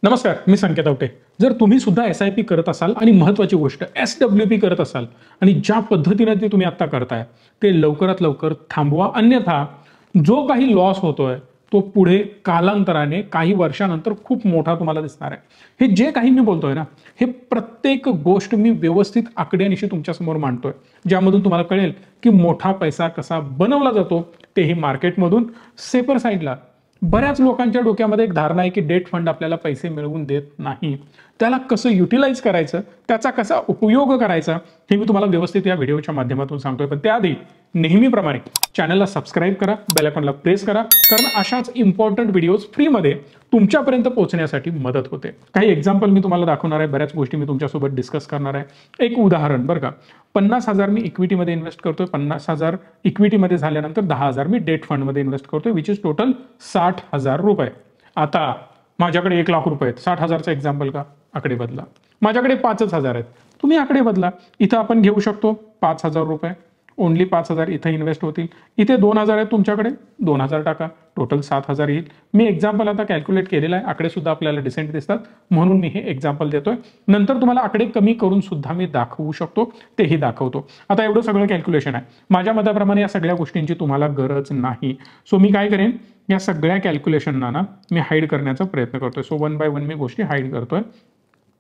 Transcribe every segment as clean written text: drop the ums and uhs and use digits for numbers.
नमस्कार, मी संकेत आवटे. जर तुम्ही सुद्धा SIP करत असाल आणि महत्त्वाची गोष्ट SWP करत असाल आणि ज्या पद्धतीने ते तुम्ही आता करताय ते लवकरात लवकर थांबवा, अन्यथा जो काही लॉस होतोय तो पुढे कालांतराने काही वर्षानंतर खूप मोठा तुम्हाला दिसणार आहे. हे जे काही मी बोलतोय ना, हे प्रत्येक गोष्ट मी व्यवस्थित आकड्यानिशी तुमच्यासमोर मांडतोय, ज्यामधून तुम्हाला कळेल की मोठा पैसा कसा बनवला जातो, तेही मार्केटमधून. सेफर साईडला बऱ्याच लोकांच्या डोक्यामध्ये एक धारणा आहे की डेट फंड आपल्याला पैसे मिळवून देत नाही. त्याला कसं युटिलाइज करायचं, त्याचा कसा उपयोग करायचा, हे मी तुम्हाला व्यवस्थित या व्हिडिओच्या माध्यमातून सांगतोय. पण त्याआधी नेहमीप्रमाणे चॅनलला सबस्क्राईब करा, बेल आयकॉनला प्रेस करा, कारण अशाच इम्पॉर्टंट व्हिडिओज फ्रीमध्ये तुमच्यापर्यंत पोहोचण्यासाठी मदत होते. काही एक्झाम्पल मी तुम्हाला दाखवणार आहे, बऱ्याच गोष्टी मी तुमच्यासोबत डिस्कस करणार आहे. एक उदाहरण बरं का, 50,000 मी इक्विटीमध्ये इन्व्हेस्ट करतोय, 50,000 इक्विटीमध्ये झाल्यानंतर 10,000 मी डेट फंडमध्ये इन्व्हेस्ट करतोय, विच इज टोटल 60,000 रुपये. आता माझ्याकडे 1,00,000 रुपये आहेत. 60,000चा एक्झाम्पल का, आकडे बदला. माझ्याकडे 5,000 आहेत, तुम्ही आकडे बदला. इथं आपण घेऊ शकतो 5,000 रुपये, ओनली 5,000 इथं इन्व्हेस्ट होतील. इथे 2,000 आहेत तुमच्याकडे, 2,000 टाका, टोटल 7,000 येईल. मी एक्झाम्पल आता कॅल्क्युलेट केलेला आहे, आकडे सुद्धा आपल्याला डिसेंट दिसतात म्हणून मी हे एक्झाम्पल देतोय. नंतर तुम्हाला आकडे कमी करून सुद्धा मी दाखवू शकतो, तेही दाखवतो. आता एवढं सगळं कॅल्क्युलेशन आहे. माझ्या मताप्रमाणे या सगळ्या गोष्टींची तुम्हाला गरज नाही. सो मी काय करेन, या सगळ्या कॅल्क्युलेशनना ना मी हाईड करण्याचा प्रयत्न करतोय. सो 1 बाय 1 मी गोष्टी हाईड करतोय.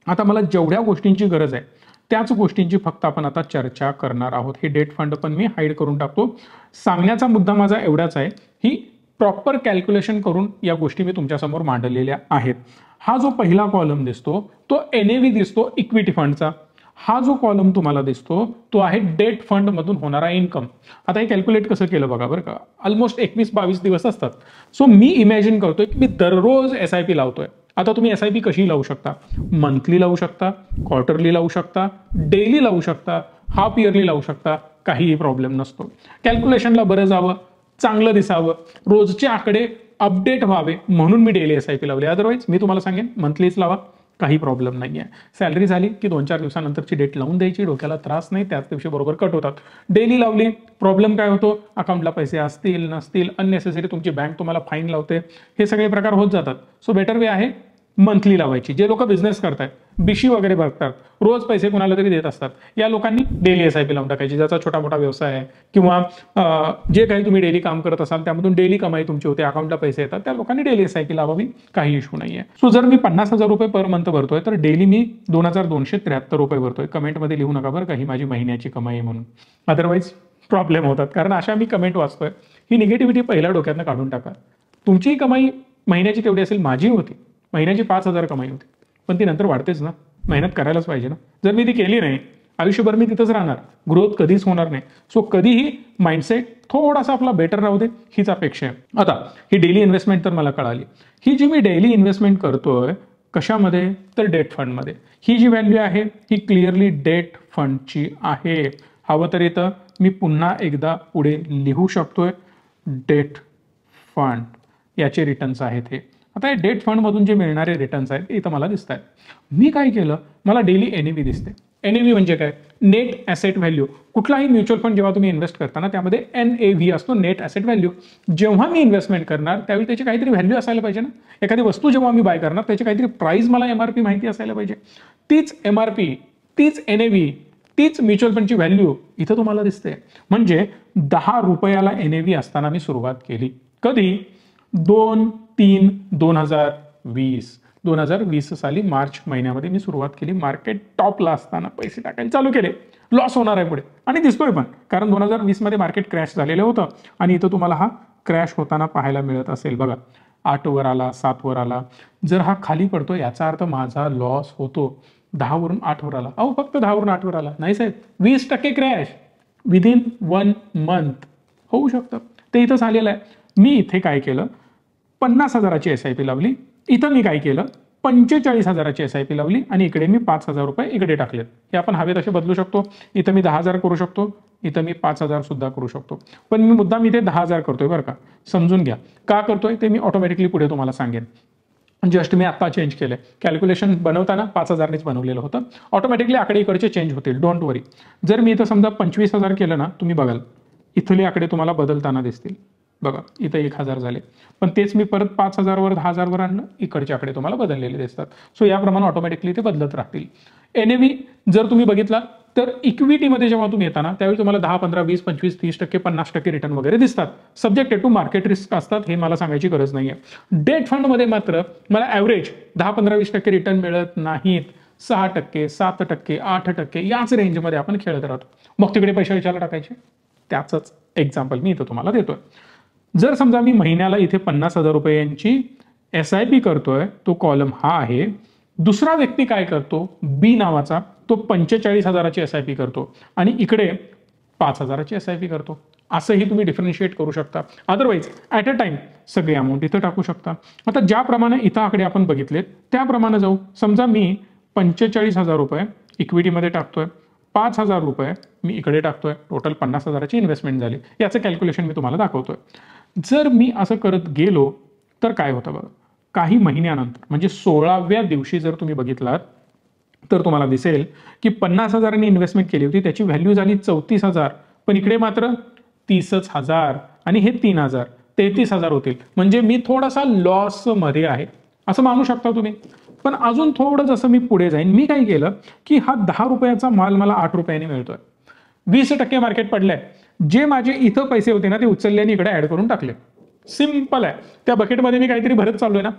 आता मला जेवढ्या गोष्टींची गरज आहे त्याच गोष्टींची फक्त आपण आता चर्चा करणार आहोत. हे डेट फंड पण मी हाईड करून टाकतो. सांगण्याचा मुद्दा माझा एवढाच आहे, ही प्रॉपर कॅल्क्युलेशन करून या गोष्टी मी तुमच्यासमोर मांडलेल्या आहेत. हा जो पहिला कॉलम दिसतो तो NAV दिसतो इक्विटी फंडचा. हा जो कॉलम तुम्हाला दिसतो तो आहे डेट फंड मधून होणारा इन्कम. आता हे कॅल्क्युलेट कसं केलं बघा बरं का, ऑलमोस्ट 21-22 दिवस असतात. सो मी इमॅजिन करतोय की मी दररोज SIP लावतोय. आता तुम्ही SIP कशी लावू शकता, मंथली लावू शकता, क्वार्टरली लावू शकता, डेली लावू शकता, हाफ इयरली लावू शकता, काहीही प्रॉब्लेम नसतो. कॅल्क्युलेशनला बरं जावं, चांगलं दिसावं, रोजचे आकडे अपडेट व्हावे म्हणून मी डेली SIP लावली. अदरवाईज मी तुम्हाला सांगेन मंथलीच लावा, काही प्रॉब्लेम नाही आहे. सॅलरी झाली की 2-4 दिवसानंतरची डेट लावून द्यायची, डोक्याला त्रास नाही, त्याच दिवशी बरोबर कट होतात. डेली लावली, प्रॉब्लेम काय होतो, अकाउंटला पैसे असतील नसतील, अननेसेसरी तुमची बँक तुम्हाला फाईन लावते, हे सगळे प्रकार होत जातात. सो बेटर वे आहे मंथली लावायची. जे लोक बिझनेस करतात, BC वगैरे बघतात, रोज पैसे कुणाला तरी देत असतात, या लोकांनी डेली SIP लावून टाकायची. ज्याचा छोटा मोठा व्यवसाय आहे किंवा जे काही तुम्ही डेली काम करत असाल त्यामधून डेली कमाई तुमची होते, अकाउंटला पैसे येतात, त्या लोकांनी डेली SIP लावावी, काही इश्यू नाहीये. सो जर मी 50,000 रुपये पर मंथ भरतोय तर डेली मी 2,273 रुपये भरतोय. कमेंटमध्ये लिहू नका बरं का ही माझी महिन्याची कमाई आहे म्हणून, अदरवाईज प्रॉब्लेम होतात. कारण अशा मी कमेंट वाचतोय, ही निगेटिव्हिटी पहिल्या डोक्यातनं काढून टाका. तुमची कमाई महिन्याची तेवढी असेल, माझी होती महिन्याची 5,000 कमाई होती, पण ती नंतर वाढतेच ना, मेहनत करायलाच पाहिजे ना. जर मी ती केली नाही, आयुष्यभर मी तिथंच राहणार, ग्रोथ कधीच होणार नाही. सो कधीही माइंडसेट थोडासा आपला बेटर राहू दे, हीच अपेक्षा आहे. आता ही डेली इन्व्हेस्टमेंट तर मला कळाली. ही जी मी डेली इन्व्हेस्टमेंट करतोय कशामध्ये, तर डेट फंडमध्ये. ही जी व्हॅल्यू आहे ही क्लिअरली डेट फंडची आहे. हवं तर इथं मी पुन्हा एकदा पुढे लिहू शकतोय, डेट फंड याचे रिटर्न्स आहेत हे. आता हे डेट फंडमधून जे मिळणारे रिटर्न्स आहेत इथं मला दिसत आहेत. मी काय केलं, मला डेली NAV दिसते. NAV म्हणजे काय, नेट ॲसेट व्हॅल्यू. कुठलाही म्युच्युअल फंड जेव्हा तुम्ही इन्व्हेस्ट करताना त्यामध्ये NAV असतो, नेट ॲसेट व्हॅल्यू. जेव्हा मी इन्व्हेस्टमेंट करणार त्यावेळी त्याची काहीतरी व्हॅल्यू असायला पाहिजे ना. एखादी वस्तू जेव्हा मी बाय करणार त्याची काहीतरी प्राइस मला MRP माहिती असायला पाहिजे. तीच MRP, तीच NAV, तीच म्युच्युअल फंडची व्हॅल्यू इथं तुम्हाला दिसते. म्हणजे 10 रुपयाला NAV असताना मी सुरुवात केली. कधी, 2/3/2020. 2020 साली मार्च महिन्यामध्ये मी सुरुवात केली. मार्केट टॉपला असताना पैसे टाकायला चालू केले. लॉस होणार आहे पुढे आणि दिसतोय पण, कारण 2020 मध्ये मार्केट क्रॅश झालेलं होतं आणि इथं तुम्हाला हा क्रॅश होताना पाहायला मिळत असेल बघा. 8 वर आला, 7 वर आला. जर हा खाली पडतो याचा अर्थ माझा लॉस होतो. 10 वरून 8 वर आला, अहो फक्त 10 वरून 8 वर आला नाही साहेब, 20% क्रॅश विदिन 1 मंथ होऊ शकतं. ते इथं झालेलं आहे. मी इथे काय केलं, 50,000ची SIP लावली. इथं मी काय केलं, 45,000ची SIP लावली आणि इकडे मी 5,000 रुपये इकडे टाकलेत. हे आपण हवे तसे बदलू शकतो. इथं मी 10,000 करू शकतो, इथं मी 5,000 सुद्धा करू शकतो. पण मी मुद्दाम इथे 10,000 करतोय बरं का, समजून घ्या. का करतोय ते मी ऑटोमॅटिकली पुढे तुम्हाला सांगेन. जस्ट मी आता चेंज केलं. कॅल्क्युलेशन बनवताना 5,000नीच बनवलेलं होतं. ऑटोमॅटिकली आकडे इकडचे चेंज होतील, डोंट वरी. जर मी इथं समजा 25,000 केलं ना, तुम्ही बघाल इथले आकडे तुम्हाला बदलताना दिसतील. बघा इथं 1000 झाले, पण तेच मी परत 5000 वर 10000 वर आणलं, इकडच्याकडे तुम्हाला बदललेले दिसतात. सो याप्रमाणे ऑटोमॅटिकली ते बदलत राहतील. एनएव्ही जर तुम्ही बघितला तर इक्विटीमध्ये जेव्हा तुम्ही येता ना त्यावेळी तुम्हाला 10, 15, 20, 25, 30%, 50% रिटर्न वगैरे दिसतात. सब्जेक्टेड टू मार्केट रिस्क असतात, हे मला सांगायची गरज नाहीये. डेट फंडमध्ये मात्र मला ॲव्हरेज 10, 15, 20% रिटर्न मिळत नाहीत. 6%, 7%, 8% याच रेंजमध्ये आपण खेळत राहतो. मग तिकडे पैसे विचारला टाकायचे. त्याचंच एक्झाम्पल मी इथं तुम्हाला देतोय. जर समजा मी महिन्याला इथे 50,000 रुपयांची SIP करतोय, तो कॉलम हा आहे. दुसरा व्यक्ती काय करतो, बी नावाचा, तो 45,000ची SIP करतो आणि इकडे 5,000ची SIP करतो. असंही तुम्ही डिफरन्शिएट करू शकता. अदरवाईज ॲट अ टाइम सगळी अमाऊंट इथं टाकू शकता. आता ज्याप्रमाणे इथं आकडे आपण बघितलेत त्याप्रमाणे जाऊ. समजा मी 45,000 रुपये इक्विटीमध्ये टाकतोय, 5,000 रुपये मी इकडे टाकतोय, टोटल 50,000ची इन्व्हेस्टमेंट झाली. याचं कॅल्क्युलेशन मी तुम्हाला दाखवतोय. जर मी असं करत गेलो तर काय होतं बघा, काही महिन्यानंतर म्हणजे 16व्या दिवशी जर तुम्ही बघितलात तर तुम्हाला दिसेल की 50,000नी इन्व्हेस्टमेंट केली होती, त्याची व्हॅल्यू झाली 34,000, पण इकडे मात्र 30,000 आणि हे 3,000, 33,000 होतील. म्हणजे मी थोडासा लॉस मध्ये आहे असं मानू शकता तुम्ही. पण अजून थोडं जसं मी पुढे जाईन, मी काय केलं की हा 10 रुपयाचा माल मला 8 रुपयाने मिळतोय, 20% मार्केट पडलंय. जे माझे इथं पैसे होते ना ते उचलले आणि इकडे ऍड करून टाकले. सिंपल आहे. त्या बकेटमध्ये मी काहीतरी भरत चाललोय ना,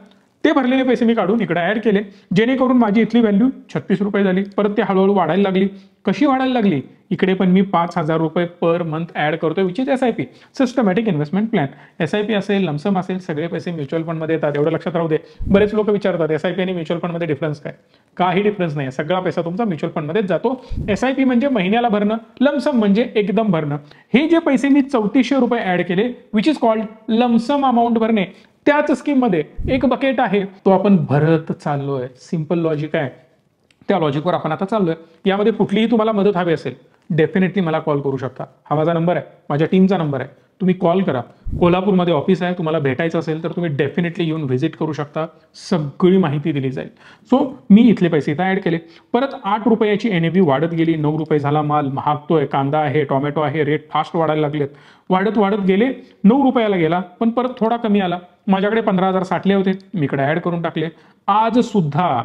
ते भरलेले पैसे मी काढून इकडे ऍड केले, जेणेकरून माझी इथली व्हॅल्यू 36 रुपये झाली. परत ते हळूहळू वाढायला लागली. कशी वाढायला लागली, इकडे पण मी 5,000 रुपये पर मंथ ऍड करतोय, which is SIP, systematic investment plan. SIP असेल, लमसम असेल, सगळे पैसे म्युच्युअल फंडमध्ये येतात. एवढं लक्षात राहू दे. बरेच लोक विचारतात SIP आणि म्युच्युअल फंडमध्ये डिफरन्स काय. काही डिफरन्स नाही, सगळा पैसा तुमचा म्युच्युअल फंडमध्येच जातो. SIP म्हणजे महिन्याला भरणं, लमसम म्हणजे एकदम भरणं. हे जे पैसे मी 3400 रुपये ऍड केले, which is called lump sum amount भरणे, त्याच स्कीम मध्ये एक बकेट आहे, तो आपण भरत चाललोय. सिंपल लॉजिक आहे, त्या लॉजिकवर आपण आता चाललोय. यामध्ये कुठलीही तुम्हाला मदत हवी असेल डेफिनेटली मला कॉल करू शकता. हा माझा नंबर आहे, माझ्या टीमचा नंबर आहे. तुम्ही कॉल करा. कोल्हापूरमध्ये ऑफिस आहे, तुम्हाला भेटायचं असेल तर तुम्ही डेफिनेटली येऊन व्हिजिट करू शकता. सगळी माहिती दिली जाईल. सो मी इथले पैसे इथं ऍड केले. परत 8 रुपयाची NAV वाढत गेली. 9 रुपये झाला माल, महागतोय, कांदा आहे, टोमॅटो आहे, रेट फास्ट वाढायला लागलेत. वाढत वाढत गेले, 9 रुपयाला गेला, पण परत थोडा कमी आला. माझ्याकडे 15,000 साठले होते, मी इकडे ऍड करून टाकले. आज सुद्धा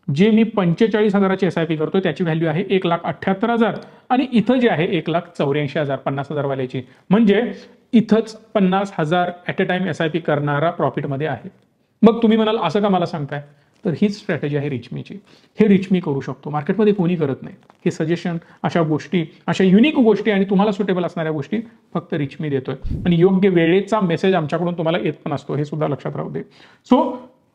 जे मी 45,000ची SIP करतोय त्याची व्हॅल्यू आहे 1,78,000 आणि इथं जे आहे 1,84,000, 50,000 वाल्याची. म्हणजे इथंच 50,000 ॲट अ टाइम SIP करणारा प्रॉफिटमध्ये आहे. मग तुम्ही म्हणाल असं का मला सांगताय, तर हीच स्ट्रॅटेजी आहे रिचमीची. हे रिचमी करू शकतो, मार्केटमध्ये कोणी करत नाही. हे सजेशन, अशा गोष्टी, अशा युनिक गोष्टी आणि तुम्हाला सुटेबल असणाऱ्या गोष्टी फक्त रिचमी देतोय. आणि योग्य वेळेचा मेसेज आमच्याकडून तुम्हाला येत पण असतो, हे सुद्धा लक्षात राहू दे. सो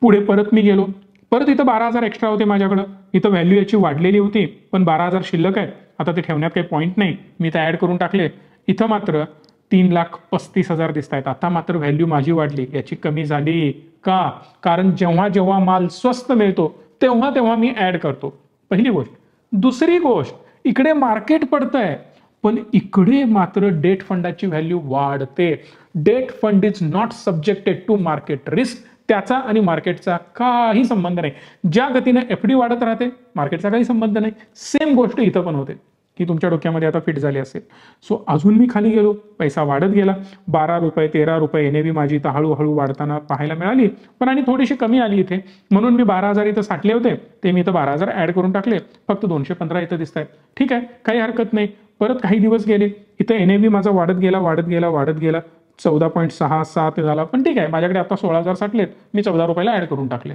पुढे परत मी गेलो. परत इथं 12,000 एक्स्ट्रा होते माझ्याकडं. इथं व्हॅल्यू याची वाढलेली होती, पण 12,000 शिल्लक आहे. आता ते ठेवण्यात काही पॉईंट नाही, मी इथं ऍड करून टाकले. इथं मात्र 3,35,000 दिसत आहेत. आता मात्र व्हॅल्यू माझी वाढली, याची कमी झाली का, कारण जेव्हा जेव्हा माल स्वस्त मिळतो तेव्हा तेव्हा मी ऍड करतो. पहिली गोष्ट. दुसरी गोष्ट, इकडे मार्केट पडतंय पण इकडे मात्र डेट फंडाची व्हॅल्यू वाढते. Debt fund is not subjected to market risk. त्याचा आणि मार्केटचा काही संबंध नाही. ज्या गतीने FD वाढत राहते मार्केटचा काही संबंध नाही. सेम गोष्ट इथं पण होते, की तुमच्या डोक्यामध्ये आता फिट झाली असेल. सो अजून मी खाली गेलो, पैसा वाढत गेला. 12 रुपये, 13 रुपये NAV माझी इथं हळूहळू वाढताना पाहायला मिळाली, पण आणि थोडीशी कमी आली इथे. म्हणून मी 12,000 इथं साठले होते, ते मी इथं 12,000 ऍड करून टाकले. फक्त 215 इथं दिसत आहेत. ठीक आहे, काही हरकत नाही. परत काही दिवस गेले, इथं NAV माझा वाढत गेला, वाढत गेला, वाढत गेला. 14.67 झाला, पण ठीक आहे, माझ्याकडे आता 16,000 साठलेत, मी 14 रुपयाला ऍड करून टाकले.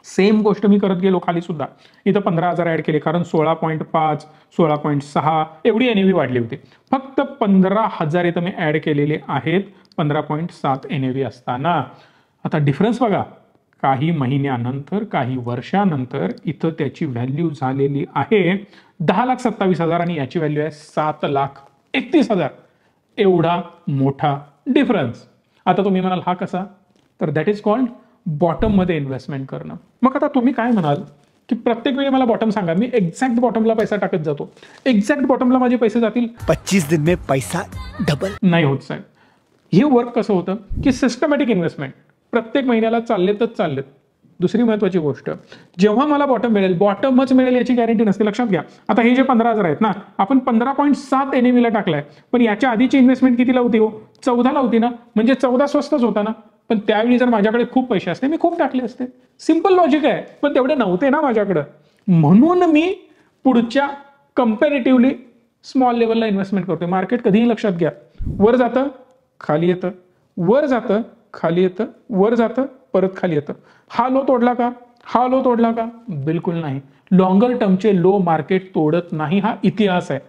सेम गोष्ट मी करत गेलो खाली सुद्धा. इथं 15,000 ऍड केले, कारण 16.5, 16.6 एवढी NAV वाढली होती. फक्त 15,000 इथं मी ऍड केलेले आहेत 15.7 NAV असताना. आता डिफरन्स बघा, काही महिन्यानंतर, काही वर्षानंतर इथं त्याची व्हॅल्यू झालेली आहे 10,27,000 आणि याची व्हॅल्यू आहे 7,31,000. एवढा मोठा डिफरन्स. आता तुम्ही म्हणाल हा कसा, तर दॅट इज कॉल्ड बॉटम मध्ये इन्व्हेस्टमेंट करणं. मग आता तुम्ही काय म्हणाल की प्रत्येक वेळी मला बॉटम सांगा, मी एक्झॅक्ट बॉटमला पैसा टाकत जातो, एक्झॅक्ट बॉटमला माझे पैसे जातील, 25 दिन में पैसा डबल नाही होत साहेब. हे वर्क कसं होतं की सिस्टमॅटिक इन्व्हेस्टमेंट प्रत्येक महिन्याला चाललेतच चाललेत. दुसरी महत्वाची गोष्ट, जेव्हा मला बॉटम मिळेल, बॉटमच मिळेल याची गॅरंटी नसते. लक्षात घ्या. आता हे जे 15,000 आहेत ना, आपण 15.7 NAV ला टाकलाय, पण याच्या आधीची इन्व्हेस्टमेंट कितीला होती हो? 14ला होती ना, म्हणजे 14 स्वस्तच होता ना. पण त्यावेळी जर माझ्याकडे खूप पैसे असते, मी खूप टाकले असते. सिंपल लॉजिक आहे, पण तेवढे नव्हते ना माझ्याकडे. म्हणून मी पुढच्या कंपॅरेटिव्हली स्मॉल लेवलला इन्व्हेस्टमेंट करतोय. मार्केट कधीही लक्षात घ्या, वर जातं, खाली येतं, वर जातं, खाली येतं, वर जातं, परत खाली येतं. हा लो तोडला का? हा लो तोडला का? बिलकुल नाही. लॉंगर टर्मचे लो मार्केट तोडत नाही. हा इतिहास आहे.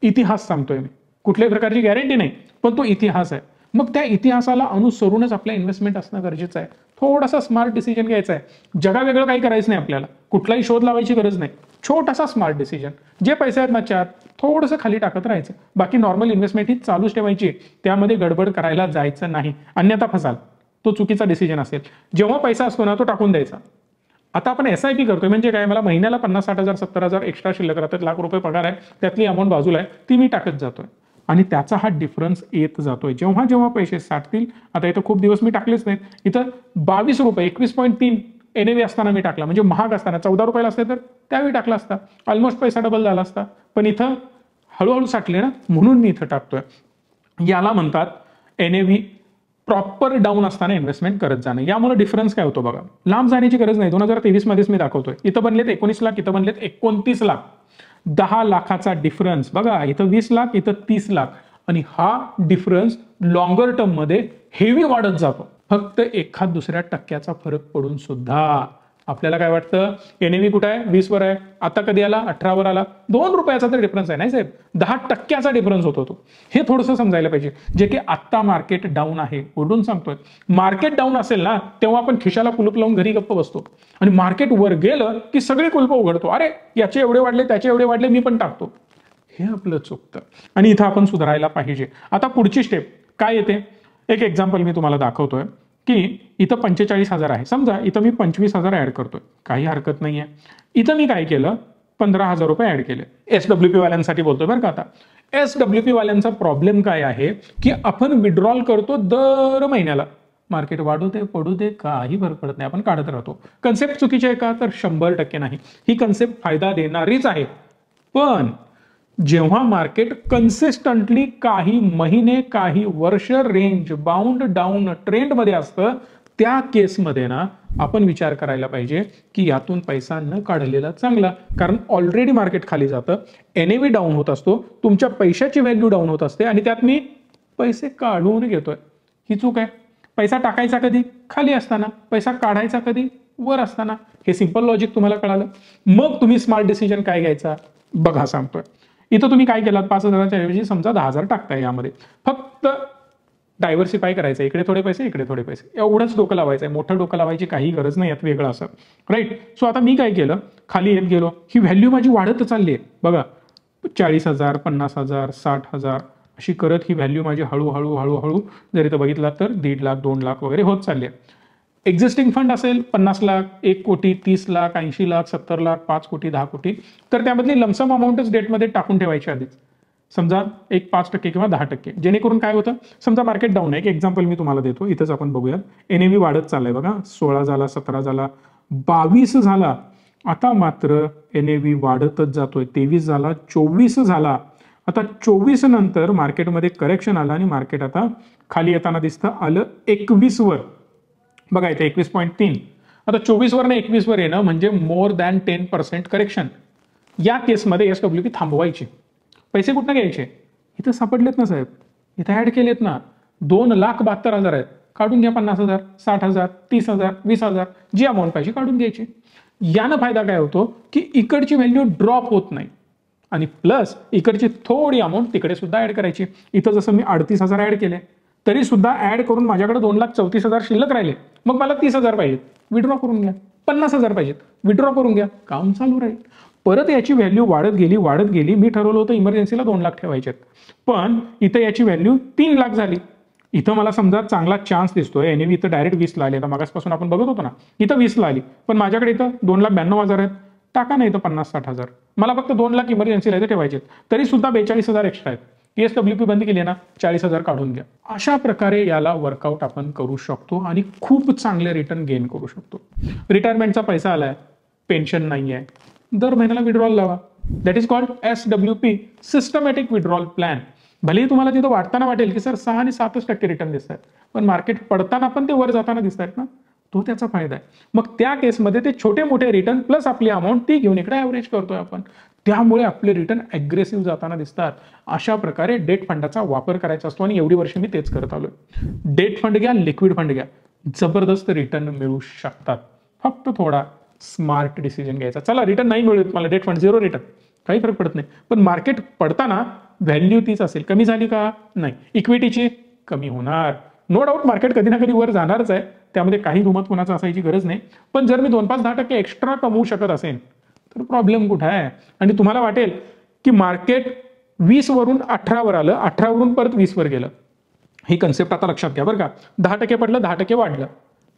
इतिहास सांगतोय मी, कुठल्याही प्रकारची गॅरंटी नाही, पण तो इतिहास आहे. मग त्या इतिहासाला अनुसरूनच आपल्या इन्व्हेस्टमेंट असणं गरजेचं आहे. थोडासा स्मार्ट डिसिजन घ्यायचा आहे. जगावेगळं काही करायचं नाही आपल्याला, कुठलाही शोध लावायची गरज नाही. छोटासा स्मार्ट डिसिजन, जे पैसे आहेत ना 4, थोडंसं खाली टाकत राहायचं. बाकी नॉर्मल इन्व्हेस्टमेंट ही चालूच ठेवायची, त्यामध्ये गडबड करायला जायचं नाही, अन्यथा फसाल. तो चुकीचा डिसिजन असेल. जेव्हा पैसा असतो ना, तो टाकून द्यायचा. आता आपण SIP करतोय म्हणजे काय, मला महिन्याला 50,000, 60,000, 70,000 एक्स्ट्रा शिल्लक राहतात, लाख रुपये पगार आहे, त्यातली अमाऊंट बाजूला आहे, ती मी टाकत जातोय आणि त्याचा हा डिफरन्स येत जातोय. जेव्हा जेव्हा पैसे साठतील, आता इथं खूप दिवस मी टाकलेच नाहीत, इथं 22 रुपये 21.3 NAV असताना मी टाकला, म्हणजे महाग असताना 14 रुपयाला असते तर त्यावेळी टाकला असता, ऑलमोस्ट पैसा डबल झाला असता. पण इथं हळूहळू साठले ना, म्हणून मी इथं टाकतोय. याला म्हणतात NAV प्रॉपर डाऊन असताना इन्व्हेस्टमेंट करत जाणं. यामुळे डिफरन्स काय होतो बघा, लांब जाण्याची गरज नाही. 2023 मध्येच मी दाखवतोय, इथं बनलेत 19 लाख, इथं बनलेत 29 लाख, 10 लाखाचा डिफरन्स बघा. इथं 20 लाख, इथं 30 लाख, आणि हा डिफरन्स लॉंगर टर्म मध्ये हेवी वाढत जातो. फक्त एखाद दुसऱ्या टक्क्याचा फरक पडून सुद्धा. आपल्याला काय वाटतं, NAV कुठं आहे? 20 वर आहे. आता कधी आला? 18 वर आला. 2 रुपयाचा तर डिफरन्स आहे नाही साहेब, 10% डिफरन्स होतो तो. हे थोडंसं समजायला पाहिजे. जे की आत्ता मार्केट डाऊन आहे, ओढून सांगतोय. मार्केट डाऊन असेल ना, तेव्हा आपण खिशाला कुलूप लावून घरी गप्प बसतो, आणि मार्केट वर गेलं की सगळे कुलूप उघडतो. अरे याचे एवढे वाढले, त्याचे एवढे वाढले, मी पण टाकतो. हे आपलं चुकतं, आणि इथं आपण सुधारायला पाहिजे. आता पुढची स्टेप काय येते, एक एक्झाम्पल मी तुम्हाला दाखवतोय की इथं 45,000 आहे. समजा इथं मी 25,000 ऍड करतोय, काही हरकत नाहीये. इथं मी काय केलं, 15,000 रुपये ऍड केले. SWP वाल्यांसाठी बोलतोय बरं का. आता SWP वाल्यांचा प्रॉब्लेम काय आहे की आपण विड्रॉल करतो दर महिन्याला. मार्केट वाढू दे पडू दे काही फरक पडत नाही, आपण काढत राहतो. कन्सेप्ट चुकीची आहे का, तर 100% नाही. ही कन्सेप्ट फायदा देणारीच आहे. पण जेव्हा मार्केट कन्सिस्टंटली काही महिने, काही वर्ष रेंज बाउंड डाऊन ट्रेंड मध्ये असतं, त्या केसमध्ये ना आपण विचार करायला पाहिजे की यातून पैसा न काढलेला चांगला. कारण ऑलरेडी मार्केट खाली जातं, NAV डाऊन होत असतो, तुमच्या पैशाची व्हॅल्यू डाऊन होत असते, आणि त्यात मी पैसे काढून घेतोय. ही चूक आहे. पैसा टाकायचा कधी? खाली असताना. पैसा काढायचा कधी? वर असताना. हे सिंपल लॉजिक तुम्हाला कळालं. मग तुम्ही स्मार्ट डिसिजन काय घ्यायचा बघा, सांगतोय. इथं तुम्ही काय केलात, 5,000च्या ऐवजी समजा 10,000 टाकताय. यामध्ये फक्त डायव्हर्सिफाय करायचं, इकडे थोडे पैसे, इकडे थोडे पैसे, एवढंच डोकं लावायचं आहे. मोठं डोकं लावायची काही गरज नाही यात वेगळं असं, राईट. सो आता मी काय केलं, खाली येत गेलो, ही व्हॅल्यू माझी वाढत चालली आहे बघा. 40,000, 50,000, 60,000 अशी करत ही व्हॅल्यू माझी हळूहळू हळूहळू जर इथं बघितला तर 1.5 लाख, 2 लाख वगैरे होत चालली आहे. एक्झिस्टिंग फंड असेल 50 लाख, 1 कोटी, 30 लाख, 80 लाख, 70 लाख, 5 कोटी, 10 कोटी, तर त्यामधली लमसम अमाऊंटच डेटमध्ये टाकून ठेवायची आधीच. समजा एक 5% किंवा 10%, जेणेकरून काय होतं, समजा मार्केट डाऊन आहे. एक एक्झाम्पल मी तुम्हाला देतो, इथंच आपण बघूया. NAV वाढत चाललाय बघा. 16 झाला, 17 झाला, 22 झाला. आता मात्र NAV वाढतच जातोय. 23 झाला, 24 झाला. आता 24 नंतर मार्केटमध्ये करेक्शन आलं, आणि मार्केट आता खाली येताना दिसतं, आलं 21 वर बघा. इथे 21.3. आता 24 वर 21 वर येणं म्हणजे मोर दॅन 10% करेक्शन. या केसमध्ये SWP थांबवायची. पैसे कुठनं घ्यायचे? इथं सापडलेत ना साहेब, इथं ऍड केलेत ना. 2,72,000 आहेत, काढून घ्या. 50,000, 60,000, 30,000, 20,000, जी अमाऊंट पाहिजे काढून घ्यायची. यानं फायदा काय होतो की इकडची व्हॅल्यू ड्रॉप होत नाही, आणि प्लस इकडची थोडी अमाऊंट तिकडे सुद्धा ऍड करायची. इथं जसं मी 38,000 ऍड केले, तरी सुद्धा ऍड करून माझ्याकडे 2,34,000 शिल्लक राहिले. मग मला 30,000 पाहिजेत, विड्रॉ करून घ्या. 50,000 पाहिजेत, विड्रॉ करून घ्या. काम चालू राहील. परत याची व्हॅल्यू वाढत गेली वाढत गेली. मी ठरवलं होतं इमर्जन्सीला 2 लाख ठेवायचे, पण इथं याची व्हॅल्यू 3 लाख झाली. इथं मला समजा चांगला चान्स दिसतोय. NAV इथं डायरेक्ट 20 ला आली. आता मागासपासून आपण बघत होतो ना, इथं 20 ला आली, पण माझ्याकडे इथं 2,92,000 आहेत. टाका नाही इथं 50-60,000. मला फक्त 2 लाख इमर्जन्सीला इथे ठेवायचे, तरी सुद्धा 42,000 एक्स्ट्रा आहेत. PSWP बंद केली ना, 40,000 काढून घ्या. अशा प्रकारे याला वर्कआउट आपण करू शकतो आणि खूप चांगले रिटर्न गेन करू शकतो. रिटायरमेंटचा पैसा आलाय, पेन्शन नाहीये, दर महिन्याला विड्रॉल लावा. That is called SWP, systematic withdrawal plan. भलेही तुम्हाला तिथं वाटताना वाटेल की सर 6 आणि 7% रिटर्न दिसत आहेत, पण मार्केट पडताना पण ते वर जाताना दिसत आहेत ना, तो त्याचा फायदा आहे. मग त्या केसमध्ये ते छोटे मोठे रिटर्न प्लस आपली अमाऊंट ती घेऊन इकडे ॲव्हरेज करतोय आपण, त्यामुळे आपले रिटर्न अग्रेसिव्ह जाताना दिसतात. अशा प्रकारे डेट फंडाचा वापर करायचा असतो आणि एवढी वर्ष मी तेच करत आलोय. डेट फंड घ्या, लिक्विड फंड घ्या, जबरदस्त रिटर्न मिळू शकतात. फक्त थोडा स्मार्ट डिसिजन घ्यायचा. चला रिटर्न नाही मिळत मला, डेट फंड 0 रिटर्न, काही फरक पडत नाही, पण मार्केट पडताना व्हॅल्यू तीच असेल. कमी झाली का? नाही. इक्विटीची कमी होणार. नो डाऊट मार्केट कधी ना कधी वर जाणारच आहे, त्यामध्ये काही दुमत कोणाचं असायची गरज नाही. पण जर मी 2-5-10% एक्स्ट्रा कमवू शकत असेल तर प्रॉब्लेम कुठे आहे? आणि तुम्हाला वाटेल की मार्केट 20 वरून 18 वर आलं, 18 वरून परत 20 वर गेलं. ही कन्सेप्ट आता लक्षात घ्या बरं का. 10% पडलं, 10% वाढलं,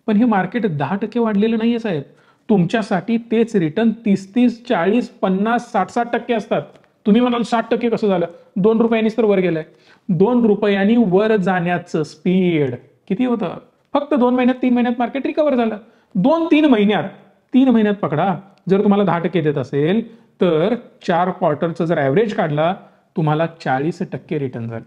पण हे मार्केट 10% वाढलेलं नाहीये साहेब. तुमच्यासाठी तेच रिटर्न 30-30, 40, 50, 60-60% असतात. तुम्ही म्हणाल 60% कसं झालं? 2 रुपयांनीच तर वर गेलंय. 2 रुपयांनी वर जाण्याचं स्पीड किती होतं? फक्त 2 महिन्यात 3 महिन्यात मार्केट रिकव्हर झालं. 2-3 महिन्यात, 3 महिन्यात पकडा, जर तुम्हाला 10% देत असेल तर 4 क्वार्टरचं जर ॲव्हरेज काढला तुम्हाला 40% रिटर्न झालं.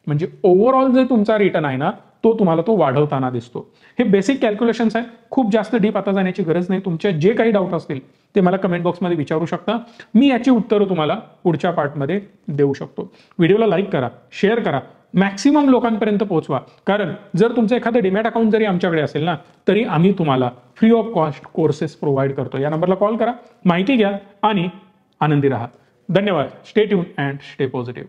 म्हणजे ओव्हरऑल जे तुमचा रिटर्न आहे ना, तो तुम्हाला तो वाढवताना दिसतो. हे बेसिक कॅल्क्युलेशन्स आहे, खूप जास्त डीप आता जाण्याची गरज नाही. तुमचे जे काही डाऊट असतील ते मला कमेंट बॉक्समध्ये विचारू शकता. मी याची उत्तरं तुम्हाला पुढच्या पार्टमध्ये देऊ शकतो. व्हिडिओला लाईक करा, शेअर करा, मॅक्सिमम लोकांपर्यंत पोहोचवा. कारण जर तुमचं एखादं डीमॅट अकाउंट जरी आमच्याकडे असेल ना, तरी आम्ही तुम्हाला free of cost courses provide करतो. या नंबरला कॉल करा, माहिती घ्या आणि आनंदी राहा. धन्यवाद. Stay tune and stay positive.